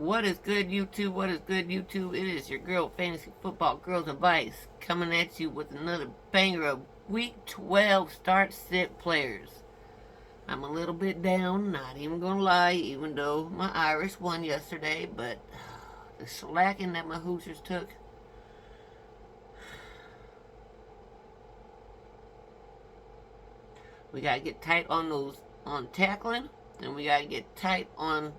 What is good, YouTube? What is good, YouTube? It is your girl, Fantasy Football Girls Advice, coming at you with another banger of Week 12 start sit players. I'm a little bit down, not even gonna lie, even though my Irish won yesterday, but the slacking that my Hoosiers took. We gotta get tight on tackling, and we gotta get tight on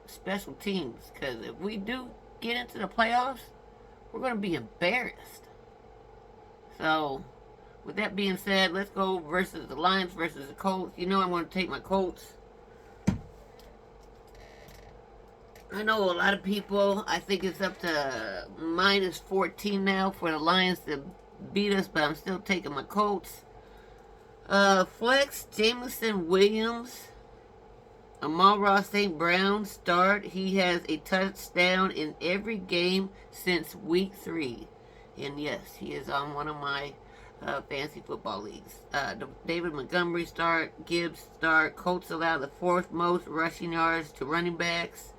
special teams, because if we do get into the playoffs, we're going to be embarrassed. So, with that being said, let's go versus the Lions versus the Colts. You know I'm going to take my Colts. I know a lot of people, I think it's up to minus 14 now for the Lions to beat us, but I'm still taking my Colts. Flex, Jameson Williams. Amon-Ra St. Brown start. He has a touchdown in every game since week 3. And yes, he is on one of my fantasy football leagues. David Montgomery start. Gibbs start. Colts allow the 4th most rushing yards to running backs.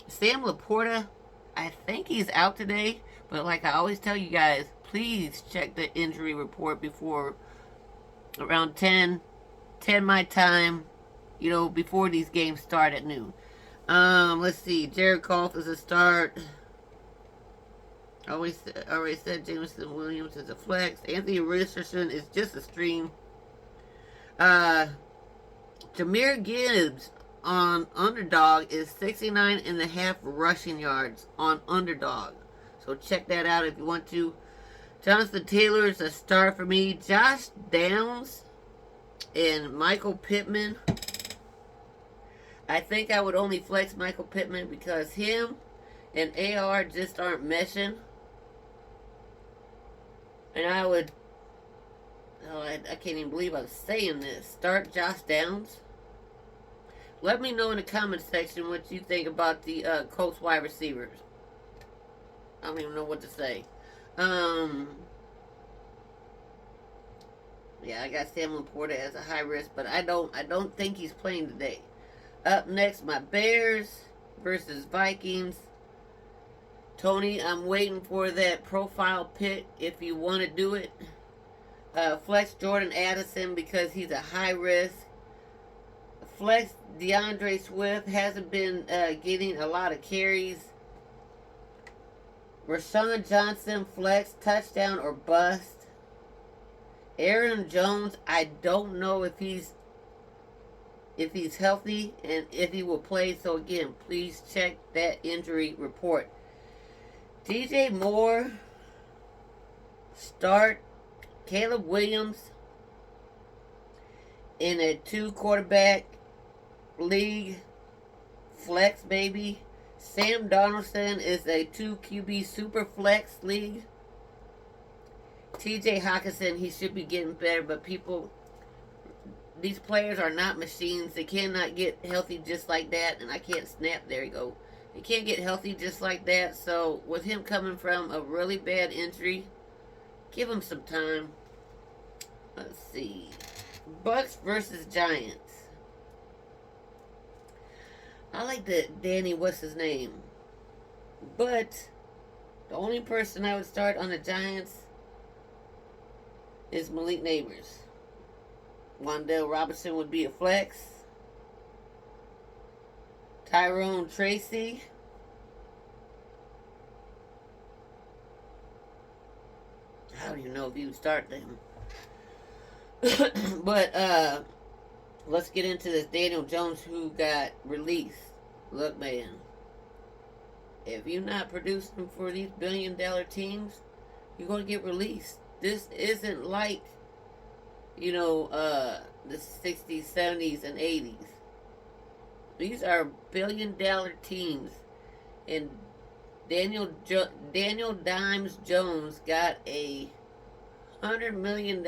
Sam Laporta, I think he's out today. But like I always tell you guys, please check the injury report before around 10 my time. You know, before these games start at noon. Let's see. Jared Goff is a start. Already said Jameson Williams is a flex. Anthony Richardson is just a stream. Jahmyr Gibbs on Underdog is 69.5 rushing yards on Underdog. So check that out if you want to. Jonathan Taylor is a start for me. Josh Downs and Michael Pittman. I think I would only flex Michael Pittman because him and AR just aren't meshing. And I would... Oh, I can't even believe I'm saying this. Start Josh Downs. Let me know in the comment section what you think about the Colts wide receivers. I don't even know what to say. Yeah, I got Sam Laporta as a high risk, but I don't think he's playing today. Up next, my Bears versus Vikings. Tony, I'm waiting for that profile pick if you want to do it. Flex Jordan Addison because he's a high risk. Flex DeAndre Swift hasn't been getting a lot of carries. Rashawn Johnson, flex, touchdown or bust. Aaron Jones, I don't know if he's healthy and if he will play. So again, please check that injury report. DJ Moore, start. Caleb Williams in a 2-quarterback league, flex baby. Sam Donaldson is a 2 QB super flex league. TJ Hawkinson, he should be getting better, but these players are not machines. They cannot get healthy just like that. And I can't snap. There you go. They can't get healthy just like that. So with him coming from a really bad injury, give him some time. Let's see. Bucks versus Giants. I like the Danny, what's his name? But the only person I would start on the Giants is Malik Neighbors. Wan'Dale Robinson would be a flex. Tyrone Tracy. I don't even know if you would start them. But let's get into this Daniel Jones who got released. Look, man, if you're not producing for these billion-dollar teams, you're going to get released. This isn't like, the 60s, 70s, and 80s. These are billion-dollar teams. And Daniel Dimes Jones got $100 million.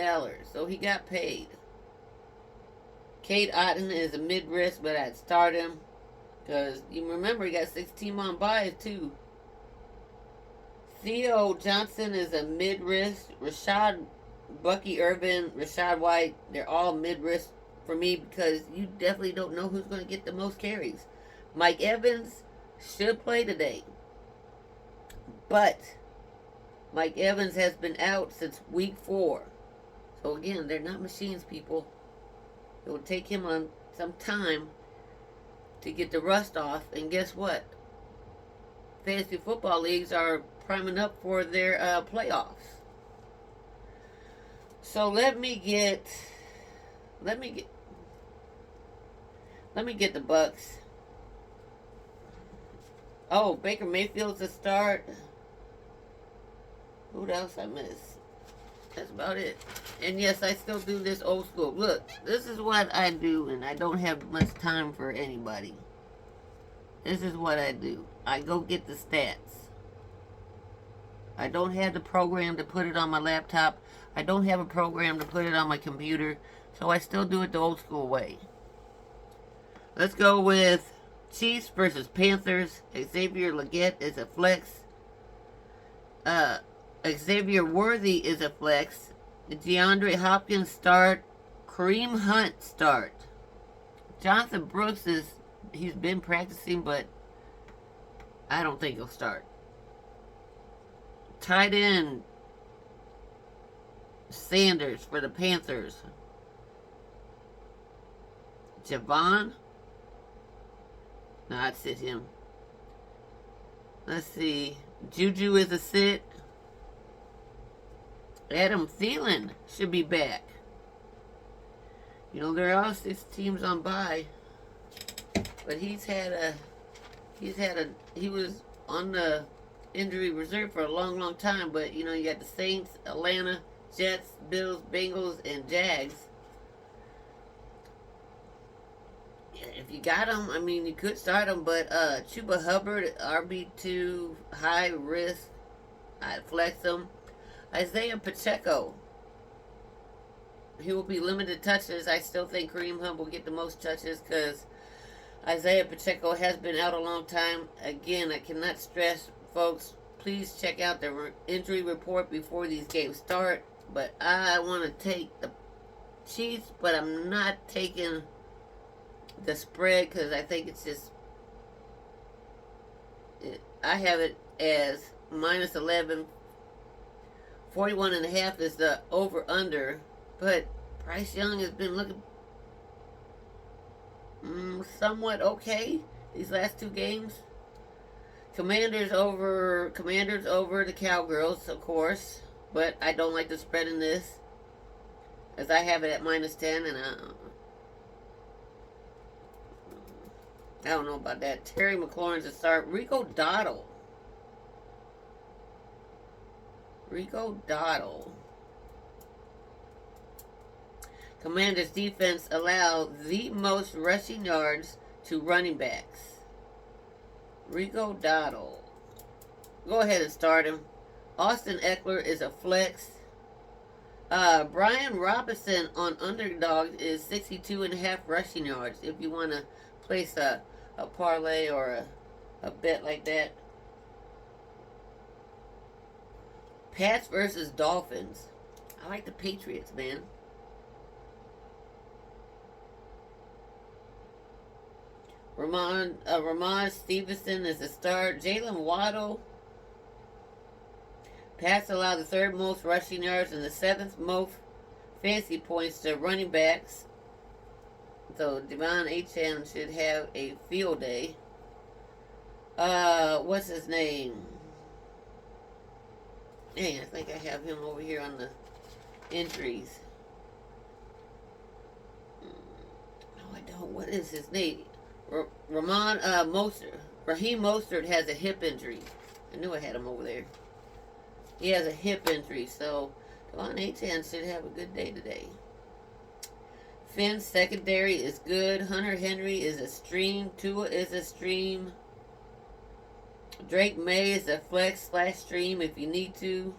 So he got paid. Cade Otton is a mid-risk, but I'd start him. Because you remember he got 16-man buys too. Theo Johnson is a mid-risk. Bucky Irvin, Rashad White, they're all mid-risk for me because you definitely don't know who's going to get the most carries. Mike Evans, should play today. But Mike Evans has been out since week 4. So again, they're not machines, people. It will take him on some time to get the rust off. And guess what? Fantasy football leagues are priming up for their playoffs. So let me get the Bucks. Oh, Baker Mayfield's a start. Who else I miss? That's about it. And yes, I still do this old school. Look, this is what I do, and I don't have much time for anybody. This is what I do. I go get the stats. I don't have the program to put it on my laptop. I don't have a program to put it on my computer. So I still do it the old school way. Let's go with Chiefs versus Panthers. Xavier Legette is a flex. Xavier Worthy is a flex. DeAndre Hopkins start. Kareem Hunt start. Jonathan Brooks he's been practicing, but I don't think he'll start. Tight end Sanders for the Panthers. Javon? No, I'd sit him. Let's see. Juju is a sit. Adam Thielen should be back. You know, there are 6 teams on bye. But he was on the injury reserve for a long, long time. But, you know, you got the Saints, Atlanta, Jets, Bills, Bengals, and Jags. If you got him, I mean, you could start him, but Chuba Hubbard, RB2, high risk, I'd flex him. Isaiah Pacheco, he will be limited touches. I still think Kareem Hunt will get the most touches because Isaiah Pacheco has been out a long time. Again, I cannot stress, folks, please check out the injury report before these games start. But I want to take the Chiefs, but I'm not taking the spread because I think it's just, I have it as minus 11. 41.5 is the over-under, but Bryce Young has been looking somewhat okay these last 2 games. Commanders over the Cowgirls, of course, but I don't like the spread in this, as I have it at minus 10, and I don't know about that. Terry McLaurin's a start. Rico Dowdle. Commanders defense allow the most rushing yards to running backs. Rico Dowdle. Go ahead and start him. Austin Eckler is a flex. Brian Robinson on underdog is 62.5 rushing yards. If you want to place a parlay or a bet like that. Pats versus Dolphins. I like the Patriots, man. Ramon Stevenson is a start. Jalen Waddle. Pats allow the 3rd most rushing yards and the 7th most fantasy points to running backs. So Devon Achane should have a field day. What's his name? Dang, I think I have him over here on the injuries. No, I don't. What is his name? Raheem Mostert has a hip injury. I knew I had him over there. He has a hip injury, so Devon Achane should have a good day today. Finn's secondary is good. Hunter Henry is a stream. Tua is a stream. Drake May is a flex / stream if you need to.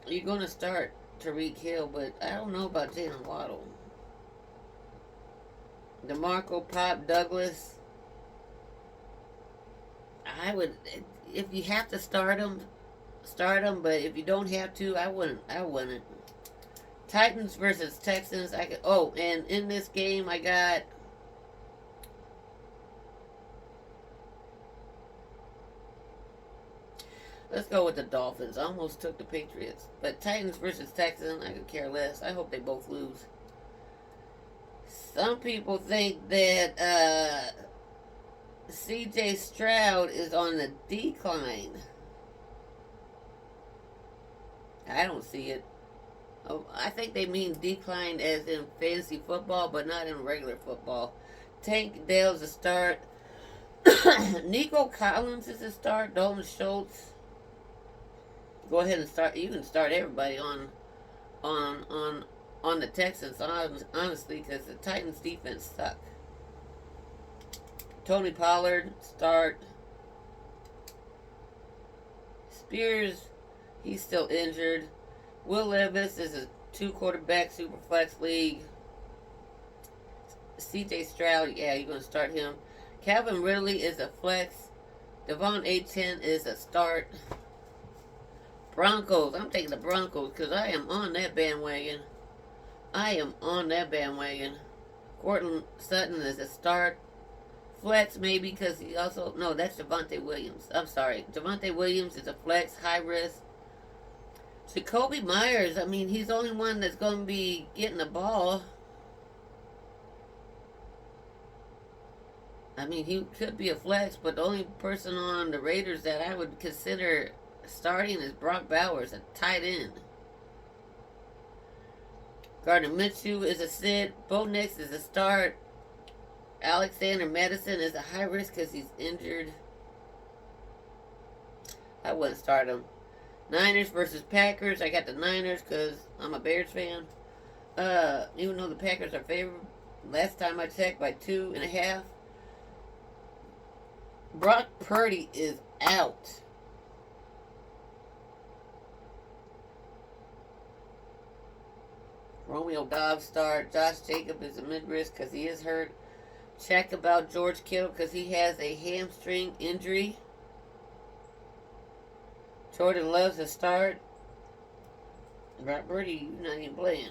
You're going to start Tyreek Hill, but I don't know about Jalen Waddle. DeMarco Pop Douglas. I would, if you have to start him, but if you don't have to, I wouldn't. Titans versus Texans. And in this game I got Let's go with the Dolphins. I almost took the Patriots. But Titans versus Texans, I could care less. I hope they both lose. Some people think that CJ Stroud is on the decline. I don't see it. Oh, I think they mean decline as in fantasy football, but not in regular football. Tank Dale's a start. Nico Collins is a start. Dalton Schultz. Go ahead and start. You can start everybody on the Texans, honestly, because the Titans defense suck. Tony Pollard start. Spears, he's still injured. Will Levis is a 2-quarterback super flex league. CJ Stroud, yeah, you're going to start him. Calvin Ridley is a flex. Devon A10 is a start. Broncos, I'm taking the Broncos because I am on that bandwagon. Cortland Sutton is a start. Flex maybe because he also, no, that's Javonte Williams. I'm sorry. Javonte Williams is a flex, high risk. Jacoby Myers, I mean, he's the only one that's going to be getting the ball. I mean, he could be a flex, but the only person on the Raiders that I would consider starting is Brock Bowers, a tight end. Gardner Minshew is a sit. Bo Nix is a start. Alexander Madison is a high risk because he's injured. I wouldn't start him. Niners versus Packers. I got the Niners because I'm a Bears fan. Even though the Packers are favored, last time I checked, by 2.5. Brock Purdy is out. Romeo Dobbs start. Josh Jacob is a mid-risk because he is hurt. Check about George Kittle because he has a hamstring injury. Jordan Love's a start. Brock Purdy, you're not even playing.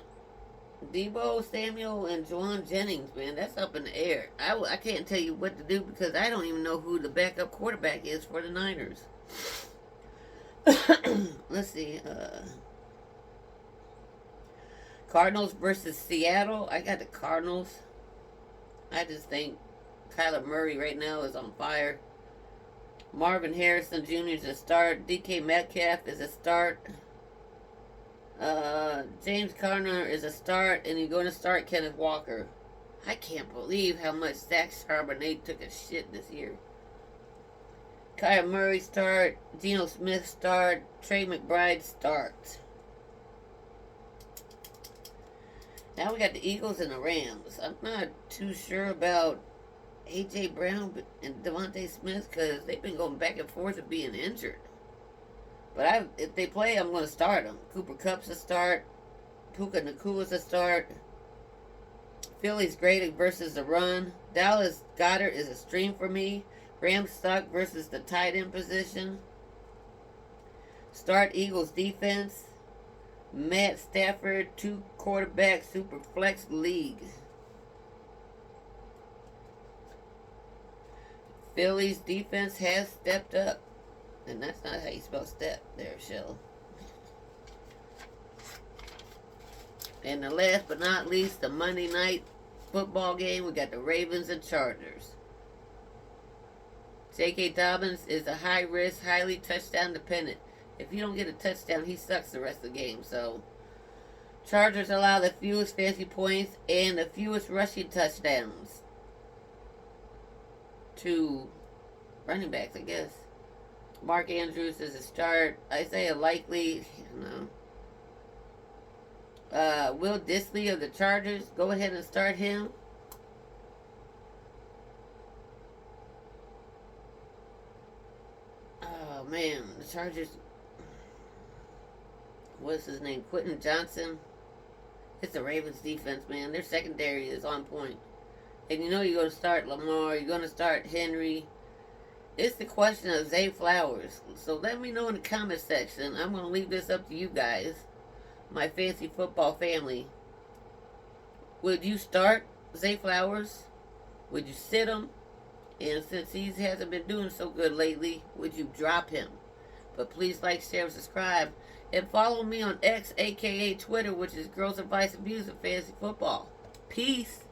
Debo Samuel and Juwan Jennings, man, that's up in the air. I can't tell you what to do because I don't even know who the backup quarterback is for the Niners. Let's see. Cardinals versus Seattle. I got the Cardinals. I just think Kyler Murray right now is on fire. Marvin Harrison Jr. is a start. DK Metcalf is a start. James Conner is a start, and you're going to start Kenneth Walker. I can't believe how much Zach Charbonnet took a shit this year. Kyler Murray start. Geno Smith start. Trey McBride start. Now we got the Eagles and the Rams. I'm not too sure about A.J. Brown and Devontae Smith because they've been going back and forth of being injured. But if they play, I'm going to start them. Cooper Kupp's a start. Puka Nakua's a start. Philly's great versus the run. Dallas Goedert is a stream for me. Rams suck versus the tight end position. Start Eagles defense. Matt Stafford, 2-quarterback super flex league. Philly's defense has stepped up. And that's not how you spell step there, Shell. And the last but not least, the Monday night football game. We got the Ravens and Chargers. J.K. Dobbins is a high risk, highly touchdown dependent. If you don't get a touchdown, he sucks the rest of the game. So, Chargers allow the fewest fantasy points and the fewest rushing touchdowns to running backs, I guess. Mark Andrews is a start. Isaiah Likely, Will Dissly of the Chargers, go ahead and start him. Oh man, the Chargers. What's his name? Quentin Johnson. It's the Ravens defense, man. Their secondary is on point. And you know you're going to start Lamar. You're going to start Henry. It's the question of Zay Flowers. So let me know in the comment section. I'm going to leave this up to you guys. My fancy football family. Would you start Zay Flowers? Would you sit him? And since he hasn't been doing so good lately, would you drop him? But please like, share, and subscribe. And follow me on X, aka Twitter, which is Girls Advice Abuse of Fantasy Football. Peace.